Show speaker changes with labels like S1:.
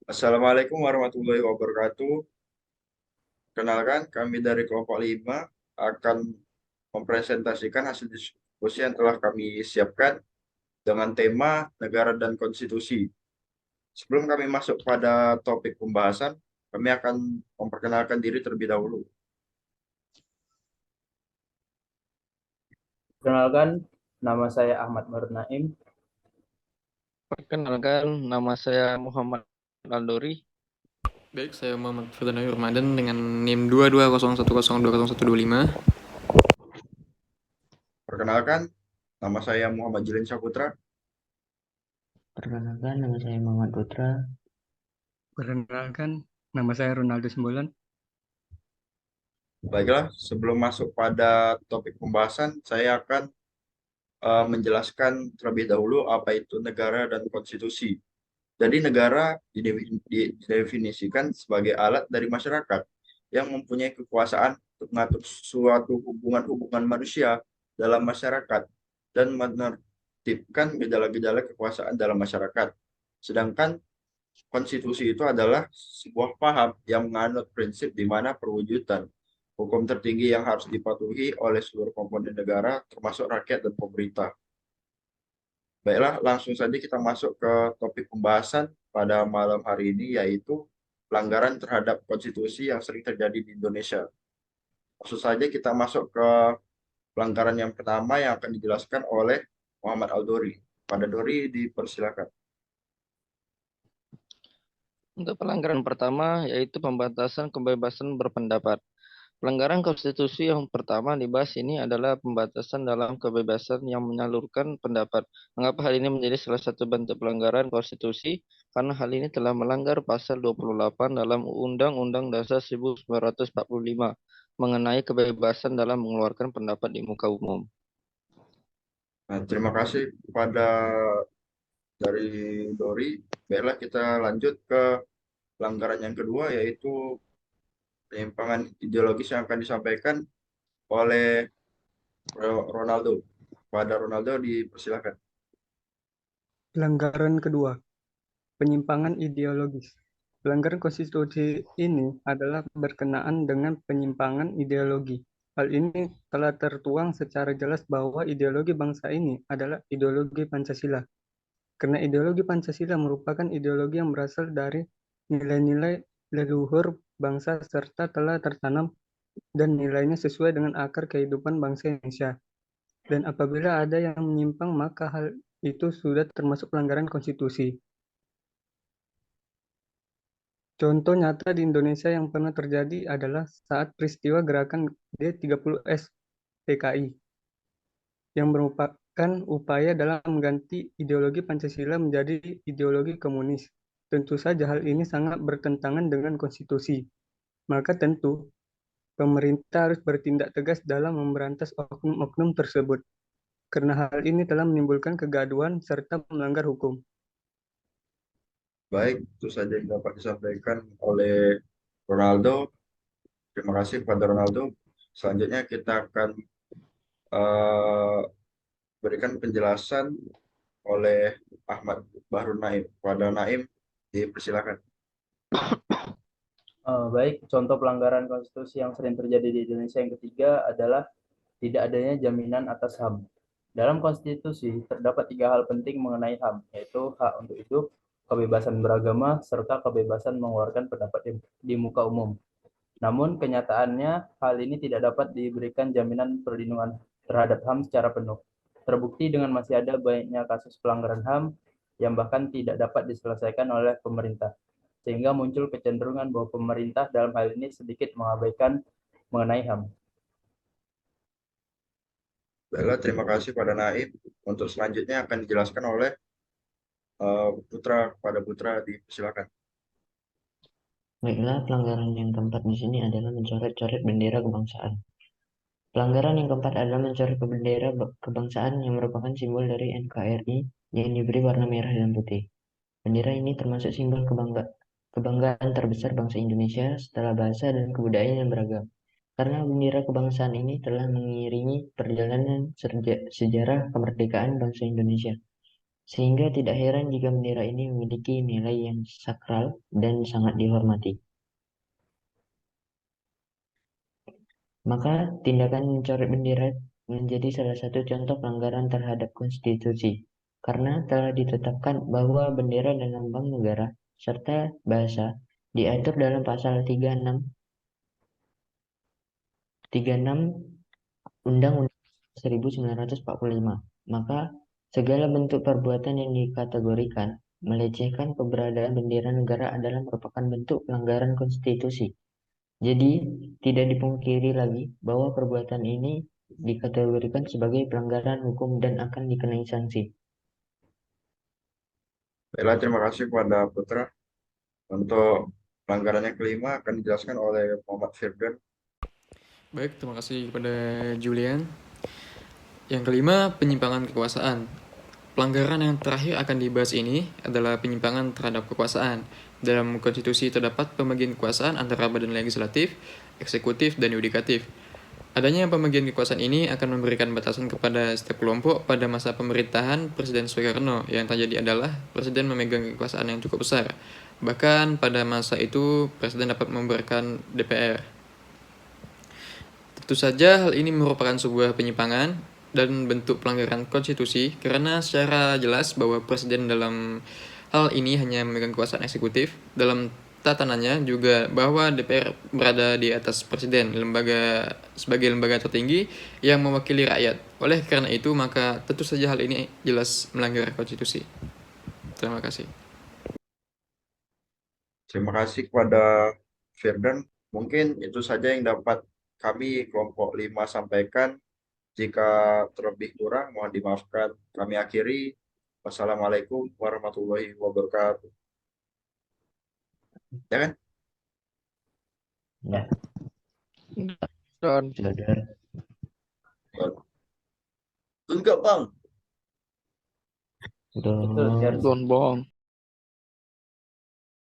S1: Assalamualaikum warahmatullahi wabarakatuh. Kenalkan, kami dari kelompok 5 akan mempresentasikan hasil diskusi yang telah kami siapkan dengan tema negara dan konstitusi. Sebelum kami masuk pada topik pembahasan, kami akan memperkenalkan diri terlebih dahulu.
S2: Perkenalkan, nama saya Ahmad Nur Naim.
S3: Perkenalkan, nama saya Muhammad Aldori.
S4: Baik, saya Muhammad Firdaus Ramadan dengan NIM 2201020125.
S1: Perkenalkan, nama saya Muhammad Jilin Saputra.
S5: Perkenalkan, nama saya Muhammad Putra.
S6: Perkenalkan, nama saya Ronaldo Sembolan.
S1: Baiklah, sebelum masuk pada topik pembahasan, saya akan menjelaskan terlebih dahulu apa itu negara dan konstitusi. Jadi negara didefinisikan sebagai alat dari masyarakat yang mempunyai kekuasaan untuk mengatur suatu hubungan-hubungan manusia dalam masyarakat dan menertibkan gejala-gejala kekuasaan dalam masyarakat. Sedangkan konstitusi itu adalah sebuah paham yang menganut prinsip di mana perwujudan hukum tertinggi yang harus dipatuhi oleh seluruh komponen negara termasuk rakyat dan pemerintah. Baiklah, langsung saja kita masuk ke topik pembahasan pada malam hari ini, yaitu pelanggaran terhadap konstitusi yang sering terjadi di Indonesia. Langsung saja kita masuk ke pelanggaran yang pertama yang akan dijelaskan oleh Muhammad Aldori. Pada Dori, dipersilakan.
S3: Untuk pelanggaran pertama yaitu pembatasan kebebasan berpendapat. Pelanggaran konstitusi yang pertama dibahas ini adalah pembatasan dalam kebebasan yang menyalurkan pendapat. Mengapa hal ini menjadi salah satu bentuk pelanggaran konstitusi? Karena hal ini telah melanggar pasal 28 dalam Undang-Undang Dasar 1945 mengenai kebebasan dalam mengeluarkan pendapat di muka umum.
S1: Nah, terima kasih kepada dari Dori. Baiklah, kita lanjut ke pelanggaran yang kedua, yaitu penyimpangan ideologis yang akan disampaikan oleh Ronaldo. Pada Ronaldo, dipersilakan.
S6: Pelanggaran kedua, penyimpangan ideologis. Pelanggaran konstitusi ini adalah berkenaan dengan penyimpangan ideologi. Hal ini telah tertuang secara jelas bahwa ideologi bangsa ini adalah ideologi Pancasila. Karena ideologi Pancasila merupakan ideologi yang berasal dari nilai-nilai leluhur bangsa serta telah tertanam dan nilainya sesuai dengan akar kehidupan bangsa Indonesia. Dan apabila ada yang menyimpang, maka hal itu sudah termasuk pelanggaran konstitusi. Contoh nyata di Indonesia yang pernah terjadi adalah saat peristiwa gerakan G30S PKI, yang merupakan upaya dalam mengganti ideologi Pancasila menjadi ideologi komunis. Tentu saja hal ini sangat bertentangan dengan konstitusi. Maka tentu pemerintah harus bertindak tegas dalam memberantas oknum-oknum tersebut, karena hal ini telah menimbulkan kegaduhan serta melanggar hukum.
S1: Baik, itu saja yang dapat disampaikan oleh Ronaldo. Terima kasih kepada Ronaldo. Selanjutnya kita akan eh, berikan penjelasan oleh Ahmad Bahrul Naim. Pada Naim, dipersilakan.
S2: Baik, contoh pelanggaran konstitusi yang sering terjadi di Indonesia yang ketiga adalah tidak adanya jaminan atas HAM. Dalam konstitusi terdapat tiga hal penting mengenai HAM, yaitu hak untuk hidup, kebebasan beragama, serta kebebasan mengeluarkan pendapat di muka umum. Namun kenyataannya hal ini tidak dapat diberikan jaminan perlindungan terhadap HAM secara penuh. Terbukti dengan masih ada banyaknya kasus pelanggaran HAM yang bahkan tidak dapat diselesaikan oleh pemerintah. Sehingga muncul kecenderungan bahwa pemerintah dalam hal ini sedikit mengabaikan mengenai HAM.
S1: Baiklah, terima kasih pada Naim. Untuk selanjutnya akan dijelaskan oleh Putra. Pada Putra, dipersilakan.
S5: Baiklah, pelanggaran yang keempat di sini adalah mencoret-coret bendera kebangsaan. Pelanggaran yang keempat adalah mencoret bendera kebangsaan yang merupakan simbol dari NKRI yang diberi warna merah dan putih. Bendera ini termasuk simbol kebanggaan terbesar bangsa Indonesia setelah bahasa dan kebudayaan yang beragam. Karena bendera kebangsaan ini telah mengiringi perjalanan sejarah kemerdekaan bangsa Indonesia. Sehingga tidak heran jika bendera ini memiliki nilai yang sakral dan sangat dihormati. Maka tindakan mencoret bendera menjadi salah satu contoh pelanggaran terhadap konstitusi, karena telah ditetapkan bahwa bendera dan lambang negara serta bahasa diatur dalam pasal 36 Undang-Undang 1945. Maka segala bentuk perbuatan yang dikategorikan melecehkan keberadaan bendera negara adalah merupakan bentuk pelanggaran konstitusi. Jadi, tidak dipungkiri lagi bahwa perbuatan ini dikategorikan sebagai pelanggaran hukum dan akan dikenai sanksi.
S1: Baiklah, terima kasih kepada Putra. Untuk pelanggaran yang kelima akan dijelaskan oleh Muhammad Firdan.
S4: Baik, terima kasih kepada Julian. Yang kelima, penyimpangan kekuasaan. Pelanggaran yang terakhir akan dibahas ini adalah penyimpangan terhadap kekuasaan. Dalam konstitusi terdapat pembagian kekuasaan antara badan legislatif, eksekutif, dan yudikatif. Adanya pembagian kekuasaan ini akan memberikan batasan kepada setiap kelompok pada masa pemerintahan Presiden Soekarno. Yang terjadi adalah Presiden memegang kekuasaan yang cukup besar. Bahkan pada masa itu, Presiden dapat memberikan DPR. Tentu saja hal ini merupakan sebuah penyimpangan dan bentuk pelanggaran konstitusi karena secara jelas bahwa Presiden dalam hal ini hanya memegang kekuasaan eksekutif. Dalam tatanannya juga bahwa DPR berada di atas Presiden sebagai lembaga tertinggi yang mewakili rakyat. Oleh karena itu, maka tentu saja hal ini jelas melanggar konstitusi. Terima kasih.
S1: Terima kasih kepada Firdan. Mungkin itu saja yang dapat kami kelompok 5 sampaikan. Jika terlebih kurang, mohon dimaafkan. Kami akhiri. Wassalamualaikum warahmatullahi wabarakatuh. Ya kan?
S5: Ya,
S3: Dan
S5: saudara.
S1: Enggak, Bang.
S5: Udah.
S2: Betul, Jarsi.
S3: Don Bong.